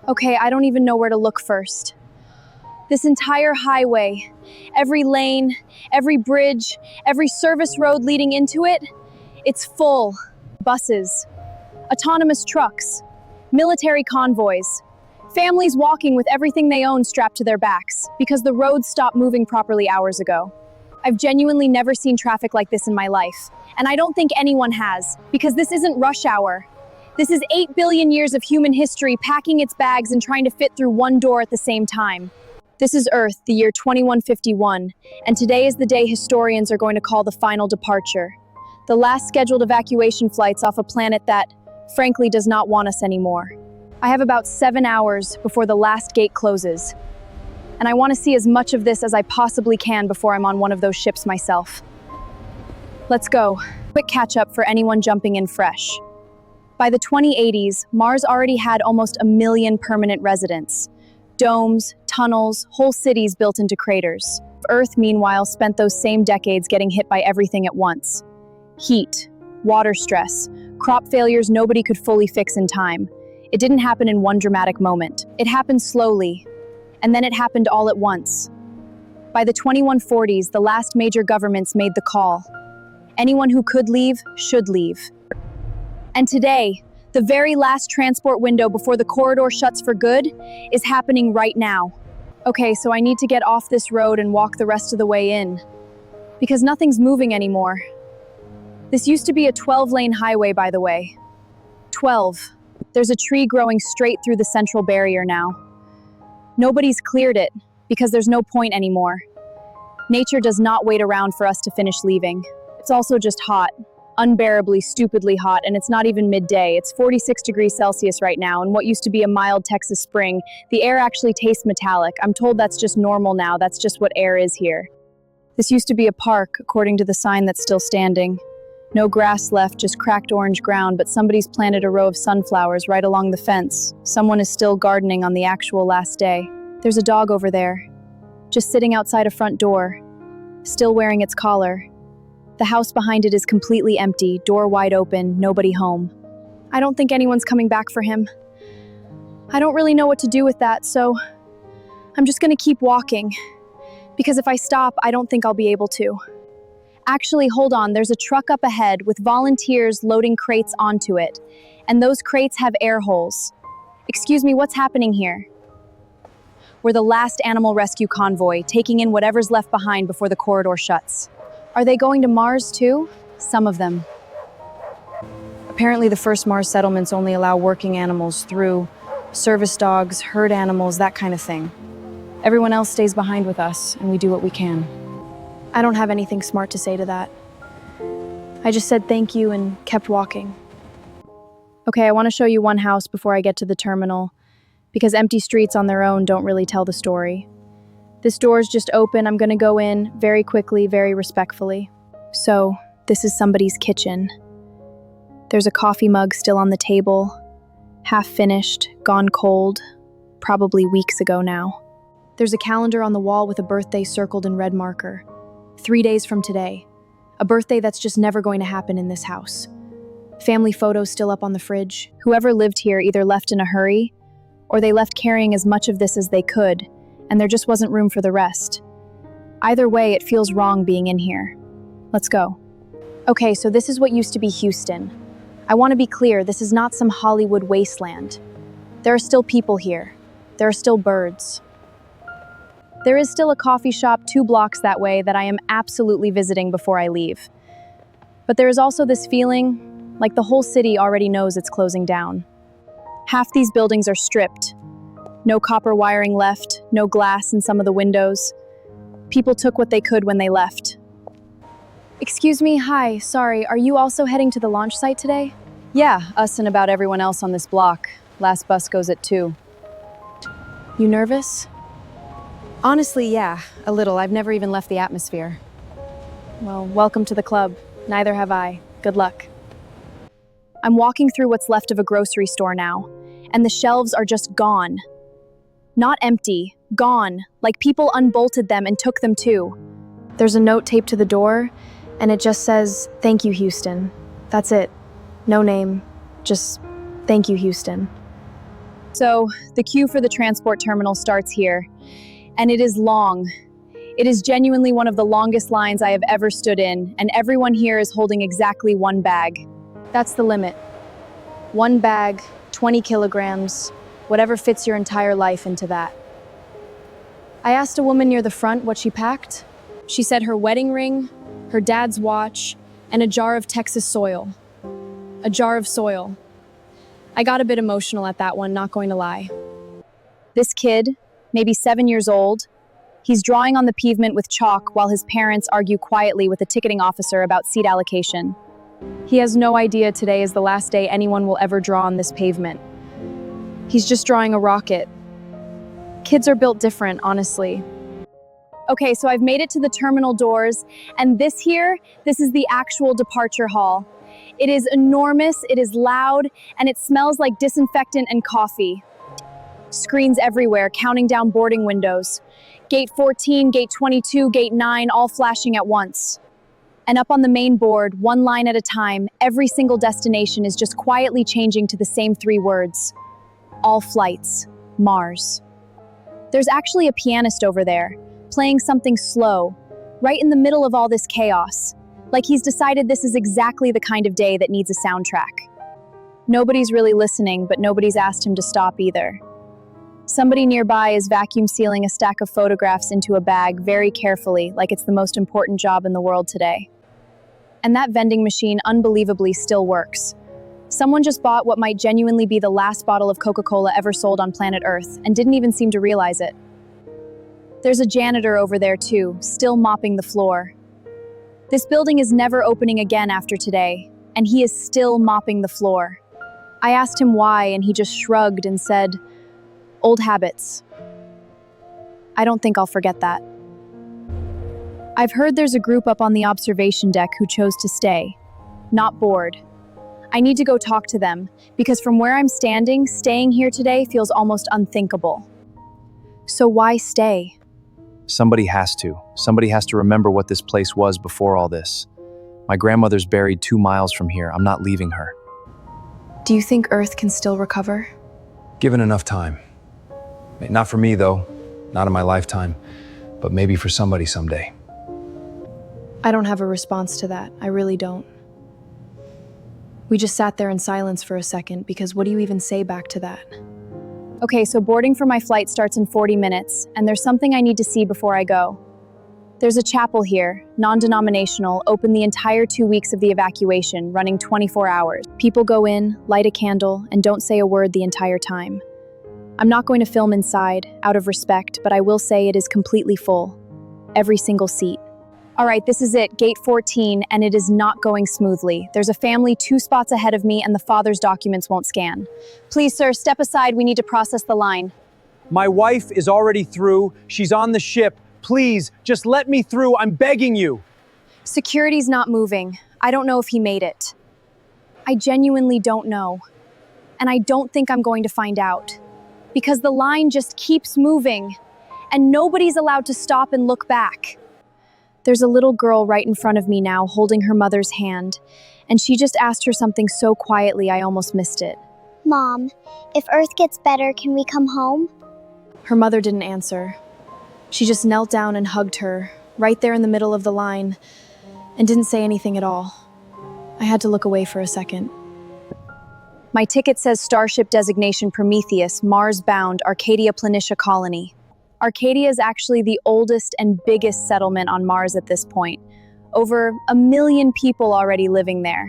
Okay, I don't even know where to look first. This entire highway, every lane, every bridge, every service road leading into it, it's full. Buses, autonomous trucks, military convoys, families walking with everything they own strapped to their backs because the roads stopped moving properly hours ago. I've genuinely never seen traffic like this in my life, and I don't think anyone has, because this isn't rush hour. This is 8 billion years of human history packing its bags and trying to fit through one door at the same time. This is Earth, the year 2151, and today is the day historians are going to call the final departure. The last scheduled evacuation flights off a planet that, frankly, does not want us anymore. I have about 7 hours before the last gate closes, and I want to see as much of this as I possibly can before I'm on one of those ships myself. Let's go. Quick catch-up for anyone jumping in fresh. By the 2080s, Mars already had almost 1 million permanent residents. Domes, tunnels, whole cities built into craters. Earth, meanwhile, spent those same decades getting hit by everything at once. Heat, water stress, crop failures nobody could fully fix in time. It didn't happen in one dramatic moment. It happened slowly, and then it happened all at once. By the 2140s, the last major governments made the call. Anyone who could leave, should leave. And today, the very last transport window before the corridor shuts for good is happening right now. Okay, so I need to get off this road and walk the rest of the way in, because nothing's moving anymore. This used to be a 12-lane highway, by the way. 12. There's a tree growing straight through the central barrier now. Nobody's cleared it, because there's no point anymore. Nature does not wait around for us to finish leaving. It's also just hot. Unbearably, stupidly hot, and it's not even midday. It's 46 degrees Celsius right now, and what used to be a mild Texas spring, the air actually tastes metallic. I'm told that's just normal now. That's just what air is here. This used to be a park, according to the sign that's still standing. No grass left, just cracked orange ground, but somebody's planted a row of sunflowers right along the fence. Someone is still gardening on the actual last day. There's a dog over there, just sitting outside a front door, still wearing its collar. The house behind it is completely empty, door wide open, nobody home. I don't think anyone's coming back for him. I don't really know what to do with that, so I'm just gonna keep walking. Because if I stop, I don't think I'll be able to. Actually, hold on, there's a truck up ahead with volunteers loading crates onto it. And those crates have air holes. Excuse me, what's happening here? We're the last animal rescue convoy, taking in whatever's left behind before the corridor shuts. Are they going to Mars too? Some of them. Apparently the first Mars settlements only allow working animals through, service dogs, herd animals, that kind of thing. Everyone else stays behind with us, and we do what we can. I don't have anything smart to say to that. I just said thank you and kept walking. Okay, I want to show you one house before I get to the terminal, because empty streets on their own don't really tell the story. This door's just open. I'm gonna go in very quickly, very respectfully. So, this is somebody's kitchen. There's a coffee mug still on the table, half finished, gone cold, probably weeks ago now. There's a calendar on the wall with a birthday circled in red marker. 3 days from today. A birthday that's just never going to happen in this house. Family photos still up on the fridge. Whoever lived here either left in a hurry, or they left carrying as much of this as they could, and there just wasn't room for the rest. Either way, it feels wrong being in here. Let's go. Okay, so this is what used to be Houston. I want to be clear, this is not some Hollywood wasteland. There are still people here. There are still birds. There is still a coffee shop 2 blocks that way that I am absolutely visiting before I leave. But there is also this feeling like the whole city already knows it's closing down. Half these buildings are stripped. No copper wiring left, no glass in some of the windows. People took what they could when they left. Excuse me, hi, sorry, are you also heading to the launch site today? Yeah, us and about everyone else on this block. Last bus goes at 2. You nervous? Honestly, yeah, a little. I've never even left the atmosphere. Well, welcome to the club. Neither have I. Good luck. I'm walking through what's left of a grocery store now, and the shelves are just gone. Not empty, gone, like people unbolted them and took them too. There's a note taped to the door, and it just says, "Thank you, Houston." That's it. No name, just "Thank you, Houston." So, the queue for the transport terminal starts here, and it is long. It is genuinely one of the longest lines I have ever stood in, and everyone here is holding exactly one bag. That's the limit. One bag, 20 kilograms, whatever fits your entire life into that. I asked a woman near the front what she packed. She said her wedding ring, her dad's watch, and a jar of Texas soil. A jar of soil. I got a bit emotional at that one, not going to lie. This kid, maybe 7 years old, he's drawing on the pavement with chalk while his parents argue quietly with a ticketing officer about seat allocation. He has no idea today is the last day anyone will ever draw on this pavement. He's just drawing a rocket. Kids are built different, honestly. Okay, so I've made it to the terminal doors, and this is the actual departure hall. It is enormous, it is loud, and it smells like disinfectant and coffee. Screens everywhere, counting down boarding windows. Gate 14, Gate 22, Gate 9, all flashing at once. And up on the main board, one line at a time, every single destination is just quietly changing to the same 3 words. All flights, Mars. There's actually a pianist over there, playing something slow, right in the middle of all this chaos. Like he's decided this is exactly the kind of day that needs a soundtrack. Nobody's really listening, but nobody's asked him to stop either. Somebody nearby is vacuum sealing a stack of photographs into a bag very carefully, like it's the most important job in the world today. And that vending machine unbelievably still works. Someone just bought what might genuinely be the last bottle of Coca-Cola ever sold on planet Earth and didn't even seem to realize it. There's a janitor over there too, still mopping the floor. This building is never opening again after today, and he is still mopping the floor. I asked him why, and he just shrugged and said, "Old habits." I don't think I'll forget that. I've heard there's a group up on the observation deck who chose to stay, not board. I need to go talk to them, because from where I'm standing, staying here today feels almost unthinkable. So why stay? Somebody has to. Somebody has to remember what this place was before all this. My grandmother's buried 2 miles from here. I'm not leaving her. Do you think Earth can still recover? Given enough time. Not for me, though. Not in my lifetime. But maybe for somebody someday. I don't have a response to that. I really don't. We just sat there in silence for a second, because what do you even say back to that? Okay, so boarding for my flight starts in 40 minutes, and there's something I need to see before I go. There's a chapel here, non-denominational, open the entire 2 weeks of the evacuation, running 24 hours. People go in, light a candle, and don't say a word the entire time. I'm not going to film inside, out of respect, but I will say it is completely full. Every single seat. All right, this is it, Gate 14, and it is not going smoothly. There's a family 2 spots ahead of me, and the father's documents won't scan. Please, sir, step aside. We need to process the line. My wife is already through. She's on the ship. Please, just let me through. I'm begging you. Security's not moving. I don't know if he made it. I genuinely don't know. And I don't think I'm going to find out. Because the line just keeps moving, and nobody's allowed to stop and look back. There's a little girl right in front of me now holding her mother's hand, and she just asked her something so quietly I almost missed it. Mom, if Earth gets better, can we come home? Her mother didn't answer. She just knelt down and hugged her, right there in the middle of the line, and didn't say anything at all. I had to look away for a second. My ticket says Starship designation Prometheus, Mars-bound, Arcadia Planitia colony. Arcadia is actually the oldest and biggest settlement on Mars at this point. Over 1 million people already living there,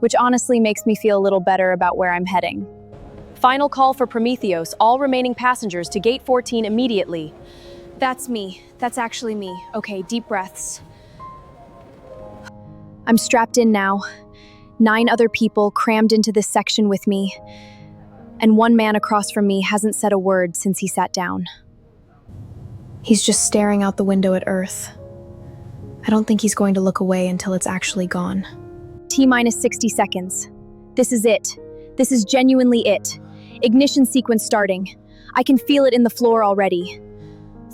which honestly makes me feel a little better about where I'm heading. Final call for Prometheus, all remaining passengers to Gate 14 immediately. That's me. That's actually me. Okay, deep breaths. I'm strapped in now. 9 other people crammed into this section with me, and one man across from me hasn't said a word since he sat down. He's just staring out the window at Earth. I don't think he's going to look away until it's actually gone. T-minus 60 seconds. This is it. This is genuinely it. Ignition sequence starting. I can feel it in the floor already.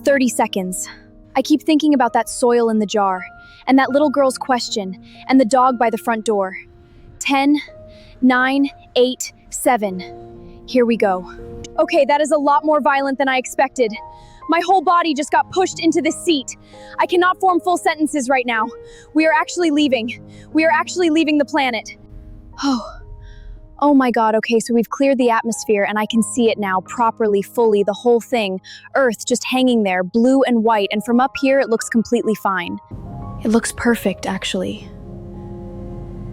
30 seconds. I keep thinking about that soil in the jar, and that little girl's question, and the dog by the front door. 10, 9, 8, 7. Here we go. Okay, that is a lot more violent than I expected. My whole body just got pushed into this seat. I cannot form full sentences right now. We are actually leaving. We are actually leaving the planet. Oh my god, okay, so we've cleared the atmosphere and I can see it now, properly, fully, the whole thing. Earth just hanging there, blue and white, and from up here it looks completely fine. It looks perfect, actually.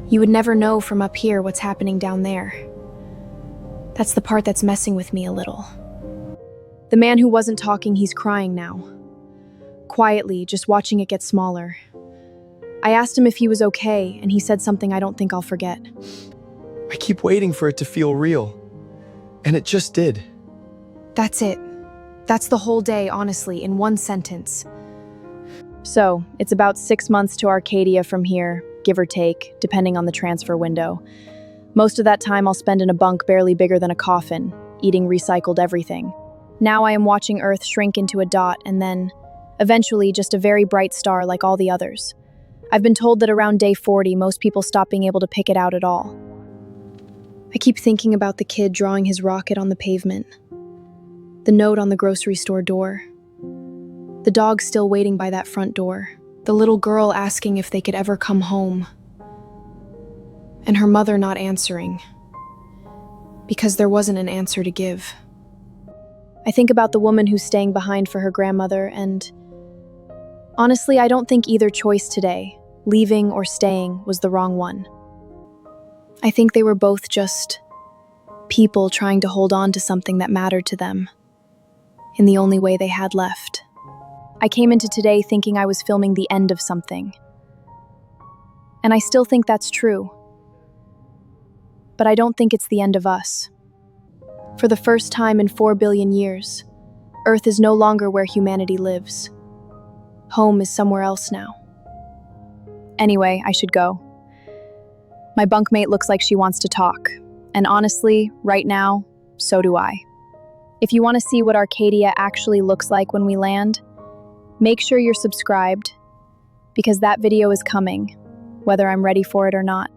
You would never know from up here what's happening down there. That's the part that's messing with me a little. The man who wasn't talking, he's crying now. Quietly, just watching it get smaller. I asked him if he was okay, and he said something I don't think I'll forget. I keep waiting for it to feel real. And it just did. That's it. That's the whole day, honestly, in one sentence. So, it's about 6 months to Arcadia from here, give or take, depending on the transfer window. Most of that time I'll spend in a bunk barely bigger than a coffin, eating recycled everything. Now I am watching Earth shrink into a dot and then, eventually, just a very bright star like all the others. I've been told that around day 40, most people stop being able to pick it out at all. I keep thinking about the kid drawing his rocket on the pavement, the note on the grocery store door, the dog still waiting by that front door, the little girl asking if they could ever come home, and her mother not answering, because there wasn't an answer to give. I think about the woman who's staying behind for her grandmother, and honestly, I don't think either choice today, leaving or staying, was the wrong one. I think they were both just people trying to hold on to something that mattered to them, in the only way they had left. I came into today thinking I was filming the end of something. And I still think that's true. But I don't think it's the end of us. For the first time in 4 billion years, Earth is no longer where humanity lives. Home is somewhere else now. Anyway, I should go. My bunkmate looks like she wants to talk. And honestly, right now, so do I. If you want to see what Arcadia actually looks like when we land, make sure you're subscribed, because that video is coming, whether I'm ready for it or not.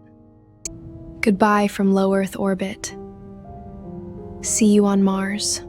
Goodbye from low Earth orbit. See you on Mars.